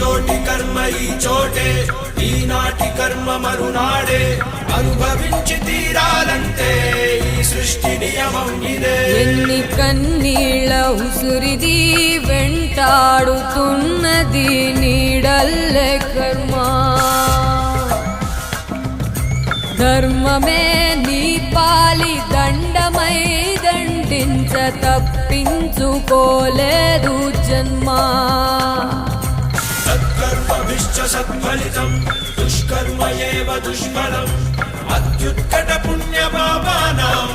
చోటి కర్మ ఈ చోటే, ఈనాటి కర్మ మరునాడే, అనుభవించి తీరాలంటే ఈ సృష్టి నియమం ఇదే. ఎన్ని కన్నీళ్ళ ఉసురిది వెంటాడుతున్నది నీడల్లే కర్మ. ధర్మమే నీ పాలి దండమై దండించ తప్పించుకోలేదు జన్మ. సత్కర్మభిశ్చ సత్ఫలితం, దుష్కర్మ ఏవ దుష్ఫలం, అత్యుత్కట పుణ్య పాపానాం